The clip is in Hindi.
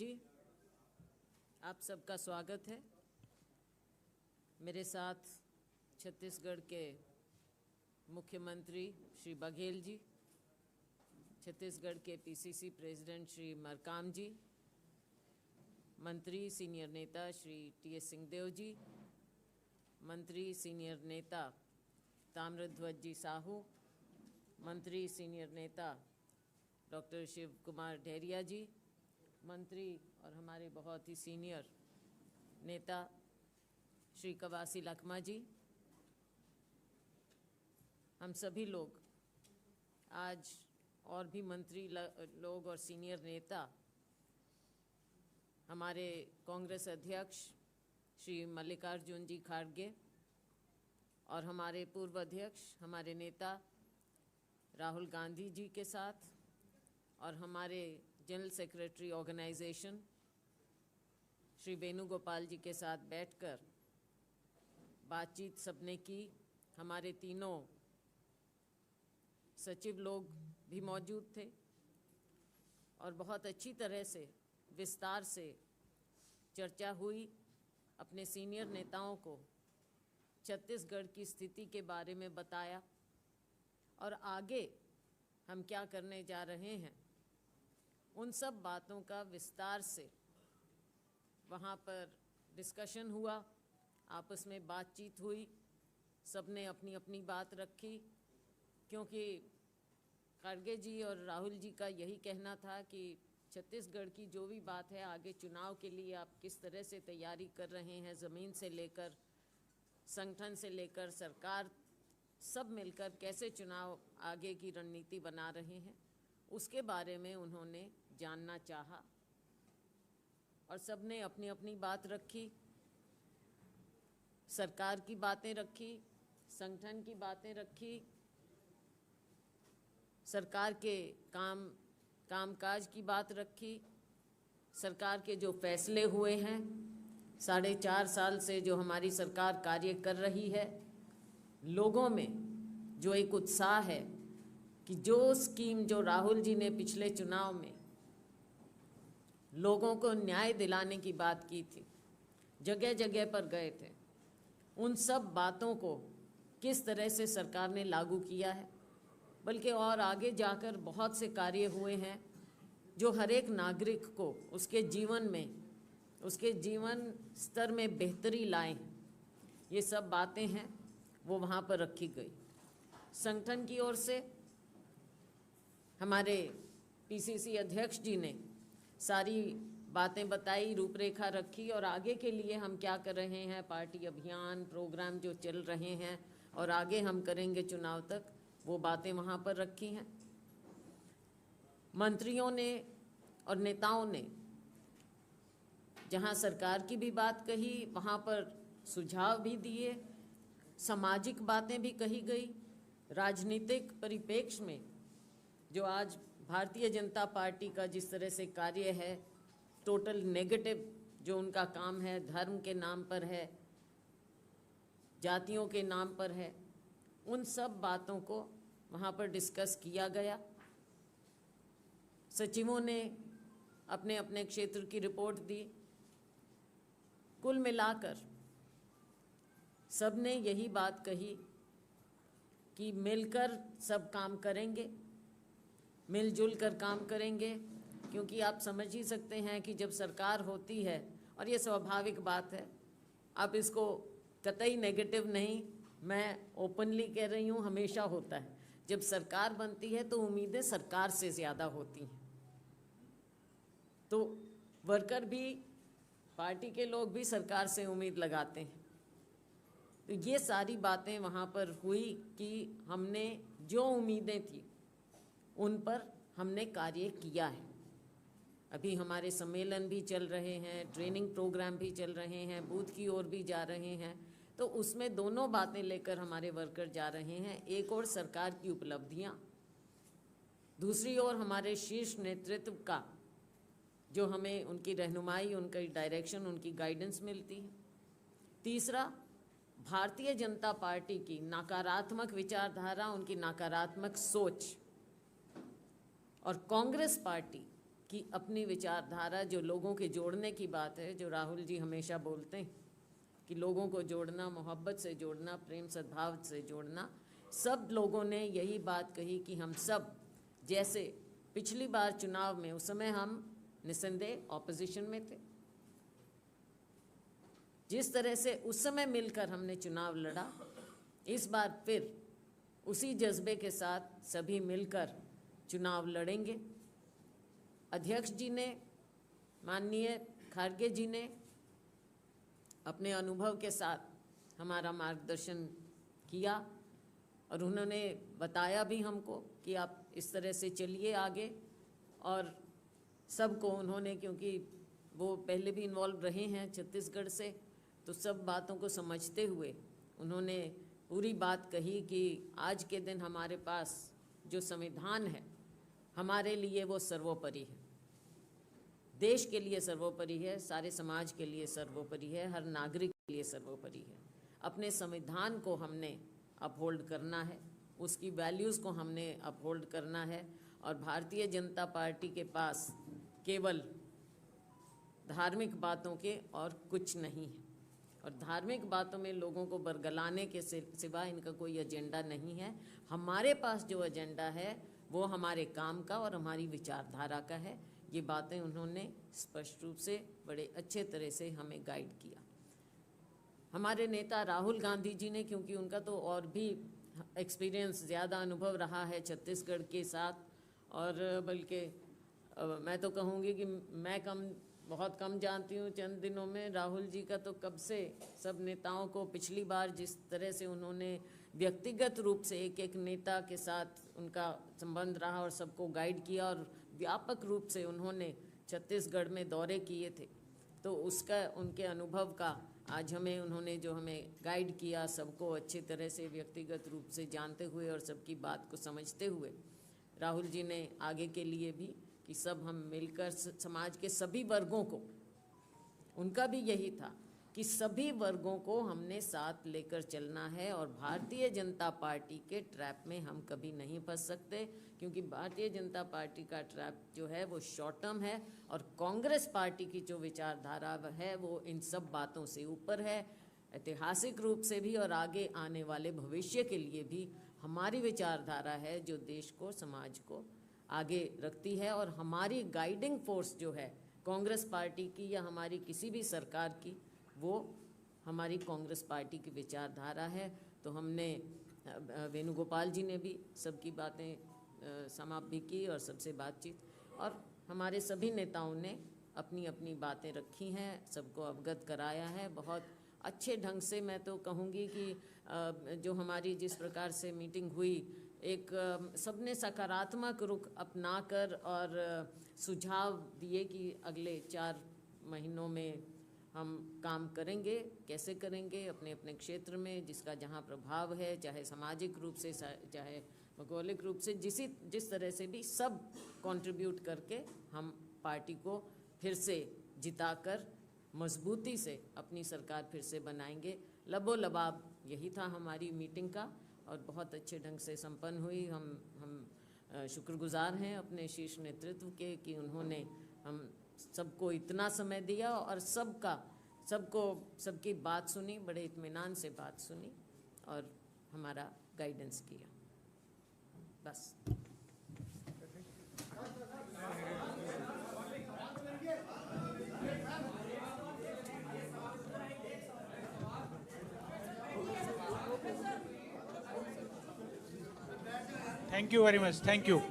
जी, आप सबका स्वागत है। मेरे साथ छत्तीसगढ़ के मुख्यमंत्री श्री बघेल जी, छत्तीसगढ़ के पीसीसी प्रेसिडेंट श्री मरकाम जी, मंत्री सीनियर नेता श्री टी.एस. सिंहदेव जी, मंत्री सीनियर नेता ताम्रध्वज जी साहू, मंत्री सीनियर नेता डॉक्टर शिव कुमार ढेरिया जी, मंत्री और हमारे बहुत ही सीनियर नेता श्री कवासी लखमा जी, हम सभी लोग आज और भी मंत्री लोग और सीनियर नेता, हमारे कांग्रेस अध्यक्ष श्री मल्लिकार्जुन जी खड़गे और हमारे पूर्व अध्यक्ष हमारे नेता राहुल गांधी जी के साथ और हमारे general secretary organisation Shri Venugopal ji के साथ बैठकर बातचीत सबने की। हमारे तीनों सचिव लोग भी मौजूद थे और बहुत अच्छी तरह से विस्तार से चर्चा हुई। अपने सीनियर नेताओं को छत्तीसगढ़ की स्थिति के बारे में बताया और आगे हम क्या करने जा रहे हैं, उन सब बातों का विस्तार से वहाँ पर डिस्कशन हुआ, आपस में बातचीत हुई, सबने अपनी अपनी बात रखी। क्योंकि खड़गे जी और राहुल जी का यही कहना था कि छत्तीसगढ़ की जो भी बात है, आगे चुनाव के लिए आप किस तरह से तैयारी कर रहे हैं, ज़मीन से लेकर संगठन से लेकर सरकार, सब मिलकर कैसे चुनाव आगे की रणनीति बना रहे हैं, उसके बारे में उन्होंने जानना चाहा और सबने अपनी अपनी बात रखी। सरकार की बातें रखी, संगठन की बातें रखी, सरकार के कामकाज की बात रखी, सरकार के जो फैसले हुए हैं, 4.5 साल से जो हमारी सरकार कार्य कर रही है, लोगों में जो एक उत्साह है कि जो स्कीम जो राहुल जी ने पिछले चुनाव में लोगों को न्याय दिलाने की बात की थी, जगह जगह पर गए थे, उन सब बातों को किस तरह से सरकार ने लागू किया है, बल्कि और आगे जाकर बहुत से कार्य हुए हैं जो हर एक नागरिक को उसके जीवन में, उसके जीवन स्तर में बेहतरी लाएं। ये सब बातें हैं वो वहाँ पर रखी गई। संगठन की ओर से हमारे पीसीसी अध्यक्ष जी ने सारी बातें बताई, रूपरेखा रखी और आगे के लिए हम क्या कर रहे हैं, पार्टी अभियान प्रोग्राम जो चल रहे हैं और आगे हम करेंगे चुनाव तक, वो बातें वहाँ पर रखी हैं। मंत्रियों ने और नेताओं ने जहाँ सरकार की भी बात कही, वहाँ पर सुझाव भी दिए, सामाजिक बातें भी कही गई। राजनीतिक परिप्रेक्ष्य में जो आज भारतीय जनता पार्टी का जिस तरह से कार्य है, टोटल नेगेटिव जो उनका काम है, धर्म के नाम पर है, जातियों के नाम पर है, उन सब बातों को वहाँ पर डिस्कस किया गया। सचिवों ने अपने अपने क्षेत्र की रिपोर्ट दी। कुल मिलाकर सबने यही बात कही कि मिलकर सब काम करेंगे, मिलजुल कर काम करेंगे, क्योंकि आप समझ ही सकते हैं कि जब सरकार होती है, और ये स्वाभाविक बात है, आप इसको कतई नेगेटिव नहीं, मैं ओपनली कह रही हूँ, हमेशा होता है, जब सरकार बनती है तो उम्मीदें सरकार से ज़्यादा होती हैं। तो वर्कर भी, पार्टी के लोग भी सरकार से उम्मीद लगाते हैं। तो ये सारी बातें वहाँ पर हुई कि हमने जो उम्मीदें थी उन पर हमने कार्य किया है। अभी हमारे सम्मेलन भी चल रहे हैं, ट्रेनिंग प्रोग्राम भी चल रहे हैं, बूथ की ओर भी जा रहे हैं, तो उसमें दोनों बातें लेकर हमारे वर्कर जा रहे हैं। एक और सरकार की उपलब्धियाँ, दूसरी ओर हमारे शीर्ष नेतृत्व का जो हमें उनकी रहनुमाई, उनकी डायरेक्शन, उनकी गाइडेंस मिलती है। तीसरा, भारतीय जनता पार्टी की नकारात्मक विचारधारा, उनकी नकारात्मक सोच और कांग्रेस पार्टी कि अपनी विचारधारा, जो लोगों के जोड़ने की बात है, जो राहुल जी हमेशा बोलते हैं कि लोगों को जोड़ना, मोहब्बत से जोड़ना, प्रेम सद्भाव से जोड़ना, सब लोगों ने यही बात कही कि हम सब, जैसे पिछली बार चुनाव में, उस समय हम निस्संदेह ऑपोजिशन में थे, जिस तरह से उस समय मिलकर हमने चुनाव लड़ा, इस बार फिर उसी जज्बे के साथ सभी मिलकर चुनाव लड़ेंगे। अध्यक्ष जी ने, माननीय खारगे जी ने अपने अनुभव के साथ हमारा मार्गदर्शन किया और उन्होंने बताया भी हमको कि आप इस तरह से चलिए आगे। और सबको उन्होंने, क्योंकि वो पहले भी इन्वॉल्व रहे हैं छत्तीसगढ़ से, तो सब बातों को समझते हुए उन्होंने पूरी बात कही कि आज के दिन हमारे पास जो संविधान है, हमारे लिए वो सर्वोपरि है, देश के लिए सर्वोपरि है, सारे समाज के लिए सर्वोपरि है, हर नागरिक के लिए सर्वोपरि है। अपने संविधान को हमने अपहोल्ड करना है, उसकी वैल्यूज़ को हमने अपहोल्ड करना है। और भारतीय जनता पार्टी के पास केवल धार्मिक बातों के और कुछ नहीं है, और धार्मिक बातों में लोगों को बरगलाने के सिवा इनका कोई एजेंडा नहीं है। हमारे पास जो एजेंडा है वो हमारे काम का और हमारी विचारधारा का है। ये बातें उन्होंने स्पष्ट रूप से बड़े अच्छे तरह से हमें गाइड किया। हमारे नेता राहुल गांधी जी ने, क्योंकि उनका तो और भी एक्सपीरियंस, ज़्यादा अनुभव रहा है छत्तीसगढ़ के साथ, और बल्कि मैं तो कहूँगी कि मैं बहुत कम जानती हूँ चंद दिनों में। राहुल जी का तो कब से सब नेताओं को, पिछली बार जिस तरह से उन्होंने व्यक्तिगत रूप से एक एक नेता के साथ उनका संबंध रहा और सबको गाइड किया, और व्यापक रूप से उन्होंने छत्तीसगढ़ में दौरे किए थे, तो उसका, उनके अनुभव का आज हमें, उन्होंने जो हमें गाइड किया, सबको अच्छी तरह से व्यक्तिगत रूप से जानते हुए और सबकी बात को समझते हुए, राहुल जी ने आगे के लिए भी कि सब हम मिलकर समाज के सभी वर्गों को, उनका भी यही था कि सभी वर्गों को हमने साथ लेकर चलना है, और भारतीय जनता पार्टी के ट्रैप में हम कभी नहीं फंस सकते, क्योंकि भारतीय जनता पार्टी का ट्रैप जो है वो शॉर्ट टर्म है, और कांग्रेस पार्टी की जो विचारधारा है वो इन सब बातों से ऊपर है, ऐतिहासिक रूप से भी और आगे आने वाले भविष्य के लिए भी हमारी विचारधारा है जो देश को, समाज को आगे रखती है। और हमारी गाइडिंग फोर्स जो है कांग्रेस पार्टी की या हमारी किसी भी सरकार की, वो हमारी कांग्रेस पार्टी की विचारधारा है। तो हमने, वेणुगोपाल जी ने भी सबकी बातें समाप्त भी की और सबसे बातचीत, और हमारे सभी नेताओं ने अपनी अपनी बातें रखी हैं, सबको अवगत कराया है बहुत अच्छे ढंग से। मैं तो कहूँगी कि जो हमारी जिस प्रकार से मीटिंग हुई, एक सबने सकारात्मक रुख अपनाकर और सुझाव दिए कि अगले 4 महीनों में हम काम करेंगे, कैसे करेंगे अपने अपने क्षेत्र में, जिसका जहाँ प्रभाव है, चाहे सामाजिक रूप से, चाहे भौगोलिक रूप से, जिस तरह से भी, सब कंट्रीब्यूट करके हम पार्टी को फिर से जिताकर मजबूती से अपनी सरकार फिर से बनाएंगे। लबोलबाब यही था हमारी मीटिंग का, और बहुत अच्छे ढंग से संपन्न हुई। हम शुक्रगुजार हैं अपने शीर्ष नेतृत्व के कि उन्होंने हम सबको इतना समय दिया और सबकी बात सुनी, बड़े इत्मीनान से बात सुनी और हमारा गाइडेंस किया। बस। Thank you very much. Thank you.